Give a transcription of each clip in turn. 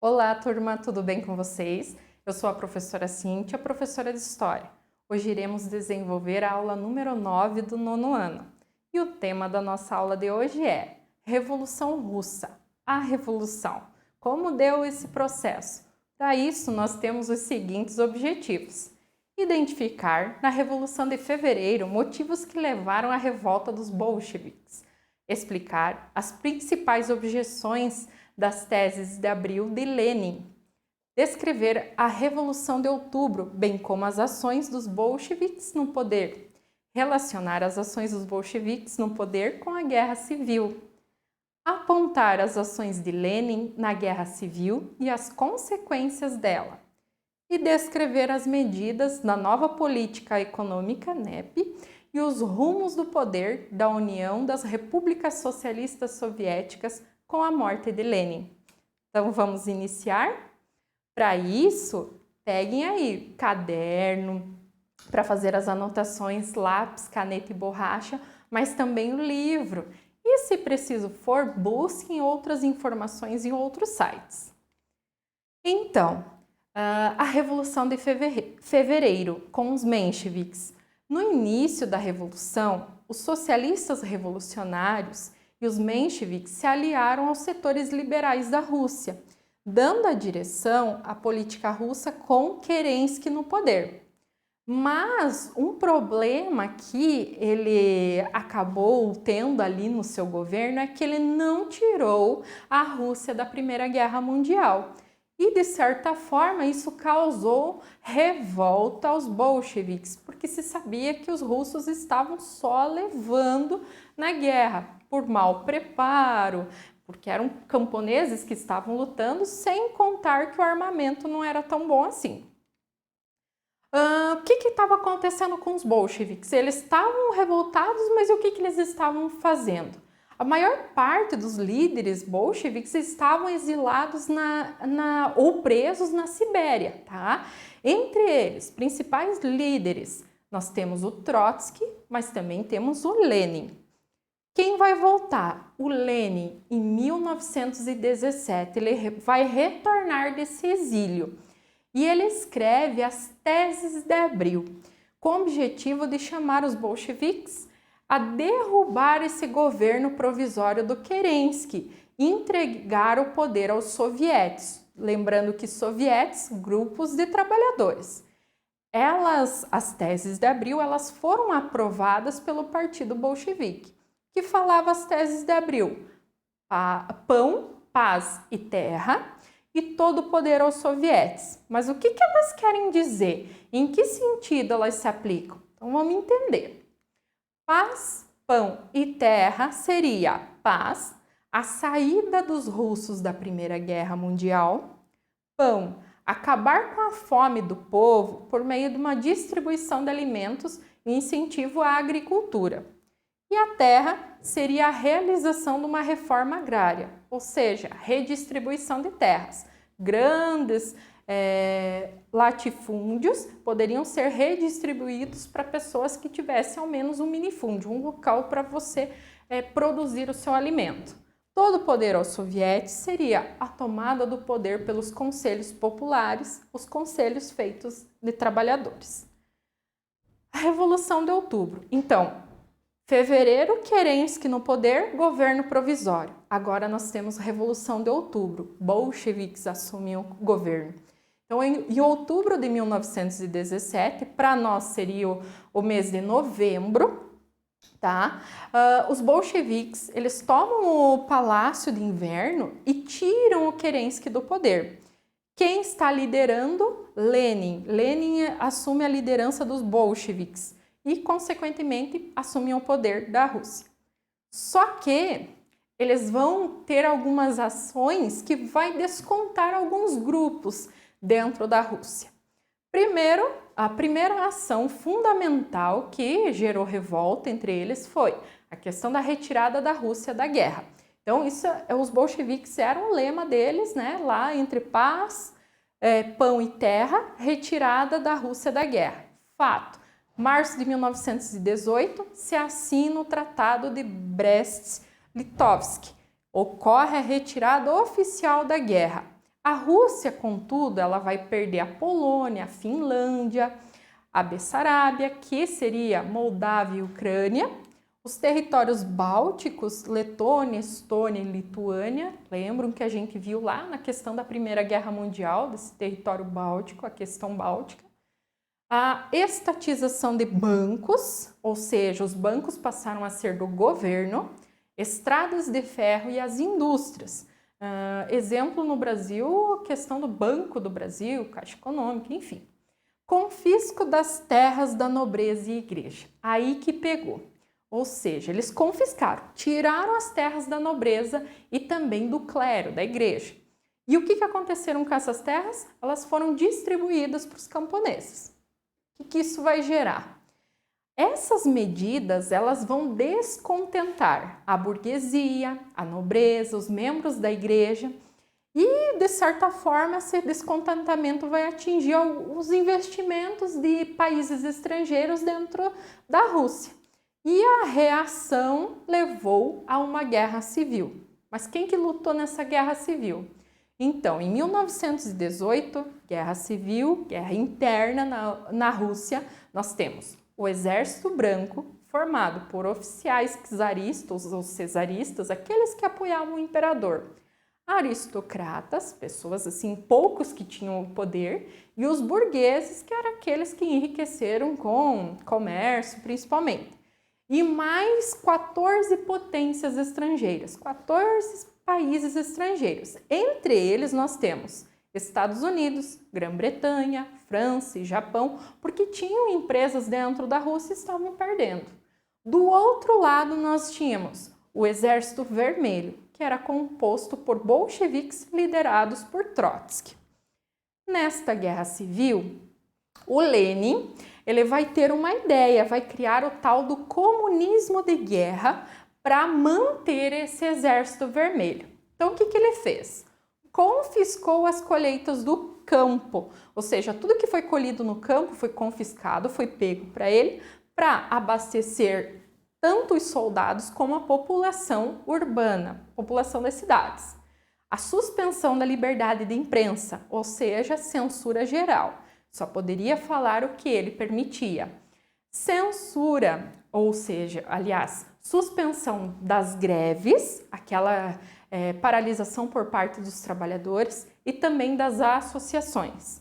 Olá, turma, tudo bem com vocês? Eu sou a professora Cíntia, professora de História. Hoje iremos desenvolver a aula número 9 do nono ano. E o tema da nossa aula de hoje é Revolução Russa, a Revolução. Como deu esse processo? Para isso, nós temos os seguintes objetivos. Identificar, na Revolução de Fevereiro, motivos que levaram à revolta dos bolcheviques. Explicar as principais objeções das teses de Abril de Lenin. Descrever a Revolução de Outubro, bem como as ações dos bolcheviques no poder. Relacionar as ações dos bolcheviques no poder com a Guerra Civil. Apontar as ações de Lenin na Guerra Civil e as consequências dela. E descrever as medidas da nova política econômica, NEP, e os rumos do poder da União das Repúblicas Socialistas Soviéticas com a morte de Lenin. Então vamos iniciar? Para isso, peguem aí caderno para fazer as anotações, lápis, caneta e borracha, mas também o livro. E se preciso for, busquem outras informações em outros sites. Então, a Revolução de Fevereiro com os mencheviques. No início da Revolução, os socialistas revolucionários e os mencheviques se aliaram aos setores liberais da Rússia, dando a direção à política russa com Kerensky no poder. Mas um problema que ele acabou tendo ali no seu governo é que ele não tirou a Rússia da Primeira Guerra Mundial. E, de certa forma, isso causou revolta aos bolcheviques, porque se sabia que os russos estavam só levando na guerra por mau preparo, porque eram camponeses que estavam lutando, sem contar que o armamento não era tão bom assim. O que estava acontecendo com os bolcheviques? Eles estavam revoltados, mas o que eles estavam fazendo? A maior parte dos líderes bolcheviques estavam exilados ou presos na Sibéria, tá? Entre eles, principais líderes, nós temos o Trotsky, mas também temos o Lenin. Quem vai voltar? O Lenin, em 1917, ele vai retornar desse exílio e ele escreve as Teses de Abril, com o objetivo de chamar os bolcheviques a derrubar esse governo provisório do Kerensky e entregar o poder aos sovietes. Lembrando que sovietes, grupos de trabalhadores. As teses de Abril, elas foram aprovadas pelo Partido Bolchevique, que falava as teses de Abril: pão, paz e terra, e todo o poder aos sovietes. Mas o que elas querem dizer? Em que sentido elas se aplicam? Então vamos entender. Paz, pão e terra seria paz, a saída dos russos da Primeira Guerra Mundial. Pão, acabar com a fome do povo por meio de uma distribuição de alimentos e incentivo à agricultura. E a terra seria a realização de uma reforma agrária, ou seja, redistribuição de terras. Grandes latifúndios poderiam ser redistribuídos para pessoas que tivessem ao menos um minifúndio, um local para você produzir o seu alimento. Todo o poder aos sovietes seria a tomada do poder pelos conselhos populares, os conselhos feitos de trabalhadores. A Revolução de Outubro. Então, fevereiro, Kerensky no poder, governo provisório. Agora nós temos a Revolução de Outubro, bolcheviques assumem o governo. Então, em outubro de 1917, para nós seria o mês de novembro, tá? Os bolcheviques, eles tomam o Palácio de Inverno e tiram o Kerensky do poder. Quem está liderando? Lenin. Lenin assume a liderança dos bolcheviques e, consequentemente, assumem o poder da Rússia. Só que eles vão ter algumas ações que vai descontar alguns grupos dentro da Rússia. Primeiro, a primeira ação fundamental que gerou revolta entre eles foi a questão da retirada da Rússia da guerra. Então, os bolcheviques eram o lema deles, né? Lá entre paz, pão e terra, retirada da Rússia da guerra. Fato. Março de 1918, se assina o Tratado de Brest-Litovsk. Ocorre a retirada oficial da guerra. A Rússia, contudo, ela vai perder a Polônia, a Finlândia, a Bessarábia, que seria Moldávia e Ucrânia, os territórios bálticos, Letônia, Estônia e Lituânia. Lembram que a gente viu lá na questão da Primeira Guerra Mundial, desse território báltico, a questão báltica. A estatização de bancos, ou seja, os bancos passaram a ser do governo, estradas de ferro e as indústrias. Exemplo no Brasil, a questão do Banco do Brasil, Caixa Econômica, enfim. Confisco das terras da nobreza e igreja. Aí que pegou. Ou seja, eles confiscaram, tiraram as terras da nobreza e também do clero, da igreja. E o que aconteceram com essas terras? Elas foram distribuídas para os camponeses. O que isso vai gerar? Essas medidas, elas vão descontentar a burguesia, a nobreza, os membros da igreja e, de certa forma, esse descontentamento vai atingir os investimentos de países estrangeiros dentro da Rússia. E a reação levou a uma guerra civil. Mas quem que lutou nessa guerra civil? Então, em 1918, guerra civil, guerra interna na Rússia, nós temos o Exército Branco, formado por oficiais czaristas ou cesaristas, aqueles que apoiavam o imperador, aristocratas, pessoas assim, poucos que tinham o poder, e os burgueses, que eram aqueles que enriqueceram com comércio, principalmente. E mais 14 potências estrangeiras, 14 países estrangeiros. Entre eles nós temos Estados Unidos, Grã-Bretanha, França e Japão, porque tinham empresas dentro da Rússia e estavam perdendo. Do outro lado nós tínhamos o Exército Vermelho, que era composto por bolcheviques liderados por Trotsky. Nesta guerra civil, o Lenin ele vai ter uma ideia, vai criar o tal do comunismo de guerra para manter esse exército vermelho. Então, o que ele fez? Confiscou as colheitas do campo, ou seja, tudo que foi colhido no campo foi confiscado, foi pego para ele, para abastecer tanto os soldados como a população urbana, população das cidades. A suspensão da liberdade de imprensa, ou seja, censura geral. Só poderia falar o que ele permitia. Censura, ou seja, aliás, suspensão das greves, aquela paralisação por parte dos trabalhadores e também das associações.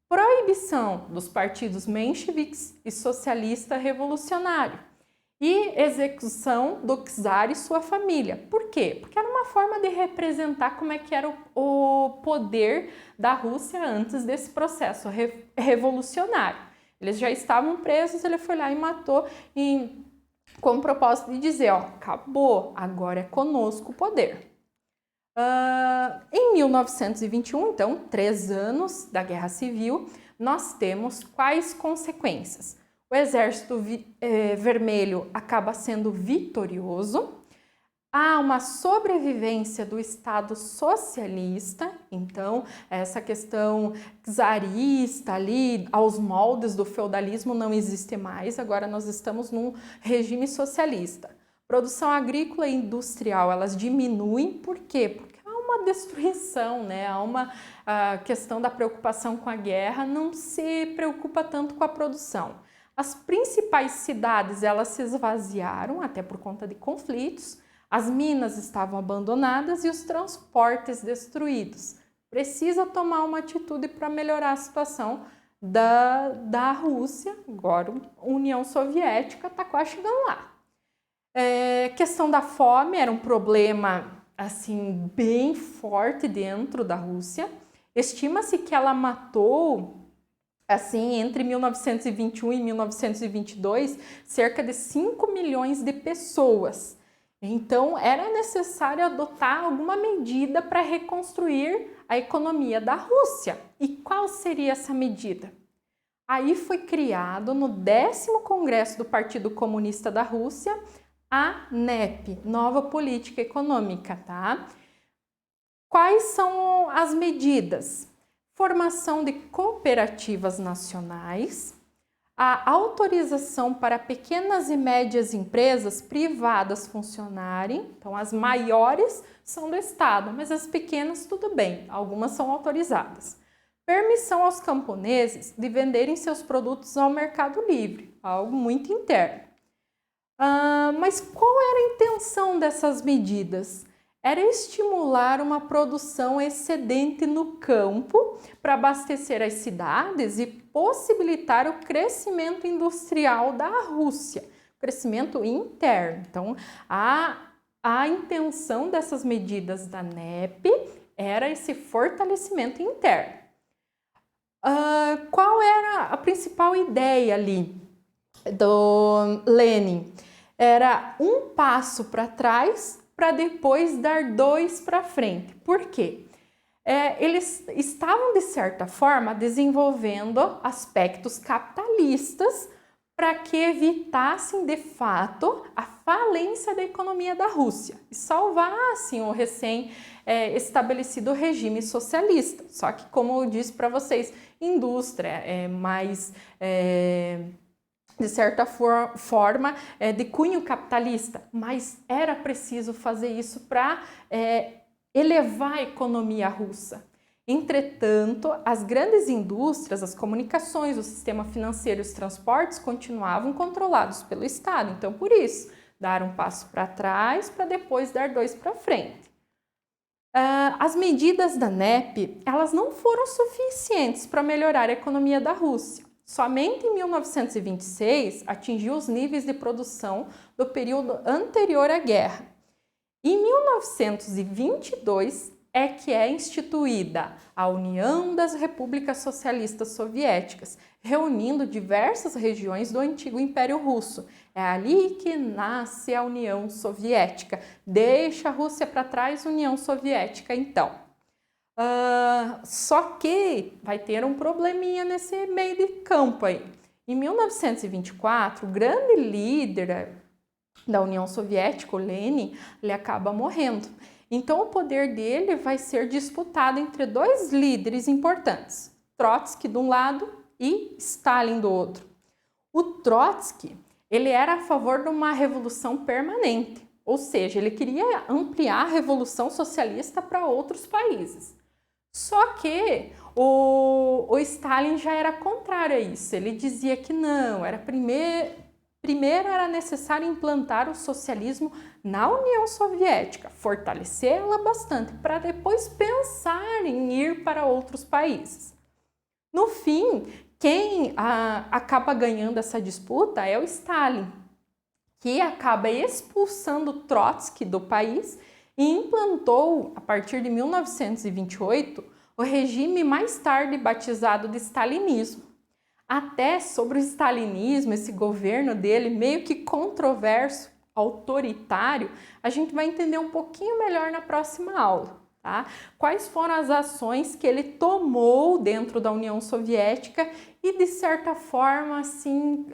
Proibição dos partidos mencheviques e socialista revolucionário. E execução do czar e sua família. Por quê? Porque era uma forma de representar como é que era o poder da Rússia antes desse processo revolucionário. Eles já estavam presos, ele foi lá e matou com o propósito de dizer, ó, acabou, agora é conosco o poder. Em 1921, então, 3 anos da Guerra Civil, nós temos quais consequências? O Exército Vermelho acaba sendo vitorioso, há uma sobrevivência do Estado socialista, então essa questão czarista ali, aos moldes do feudalismo não existe mais, agora nós estamos num regime socialista. Produção agrícola e industrial, elas diminuem, por quê? Porque há uma destruição, né? Há uma questão da preocupação com a guerra, não se preocupa tanto com a produção. As principais cidades, elas se esvaziaram, até por conta de conflitos, as minas estavam abandonadas e os transportes destruídos. Precisa tomar uma atitude para melhorar a situação da Rússia, agora a União Soviética está quase chegando lá. Questão da fome era um problema assim, bem forte dentro da Rússia. Estima-se que ela matou, assim, entre 1921 e 1922, cerca de 5 milhões de pessoas. Então, era necessário adotar alguma medida para reconstruir a economia da Rússia. E qual seria essa medida? Aí foi criado, no 10º Congresso do Partido Comunista da Rússia, a NEP, Nova Política Econômica, tá? Quais são as medidas? Formação de cooperativas nacionais, a autorização para pequenas e médias empresas privadas funcionarem. Então, as maiores são do Estado, mas as pequenas tudo bem, algumas são autorizadas. Permissão aos camponeses de venderem seus produtos ao mercado livre, algo muito interno. Mas qual era a intenção dessas medidas? Era estimular uma produção excedente no campo para abastecer as cidades e possibilitar o crescimento industrial da Rússia, crescimento interno. Então, a intenção dessas medidas da NEP era esse fortalecimento interno. Qual era a principal ideia ali do Lenin? Era um passo para trás para depois dar dois para frente. Por quê? Eles estavam, de certa forma, desenvolvendo aspectos capitalistas para que evitassem, de fato, a falência da economia da Rússia e salvassem o recém-estabelecido regime socialista. Só que, como eu disse para vocês, indústria é mais... de certa forma, de cunho capitalista, mas era preciso fazer isso para elevar a economia russa. Entretanto, as grandes indústrias, as comunicações, o sistema financeiro e os transportes continuavam controlados pelo Estado. Então, por isso, dar um passo para trás para depois dar dois para frente. As medidas da NEP, elas não foram suficientes para melhorar a economia da Rússia. Somente em 1926 atingiu os níveis de produção do período anterior à guerra. Em 1922 é que é instituída a União das Repúblicas Socialistas Soviéticas, reunindo diversas regiões do antigo Império Russo. É ali que nasce a União Soviética. Deixa a Rússia para trás, União Soviética, então. Só que vai ter um probleminha nesse meio de campo aí. Em 1924, o grande líder da União Soviética, o Lenin, ele acaba morrendo. Então, o poder dele vai ser disputado entre dois líderes importantes, Trotsky de um lado e Stalin do outro. O Trotsky, ele era a favor de uma revolução permanente, ou seja, ele queria ampliar a revolução socialista para outros países. Só que o Stalin já era contrário a isso. Ele dizia que não, primeiro era necessário implantar o socialismo na União Soviética, fortalecê-la bastante, para depois pensar em ir para outros países. No fim, quem acaba ganhando essa disputa é o Stalin, que acaba expulsando Trotsky do país e implantou, a partir de 1928, o regime mais tarde batizado de stalinismo. Até sobre o stalinismo, esse governo dele meio que controverso, autoritário, a gente vai entender um pouquinho melhor na próxima aula, tá? Quais foram as ações que ele tomou dentro da União Soviética e, de certa forma, assim,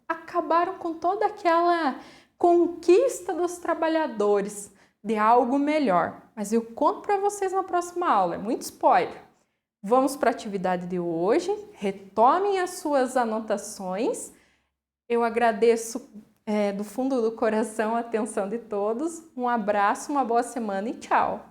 acabaram com toda aquela conquista dos trabalhadores de algo melhor. Mas eu conto para vocês na próxima aula, é muito spoiler. Vamos para a atividade de hoje, retomem as suas anotações. Eu agradeço do fundo do coração a atenção de todos. Um abraço, uma boa semana e tchau!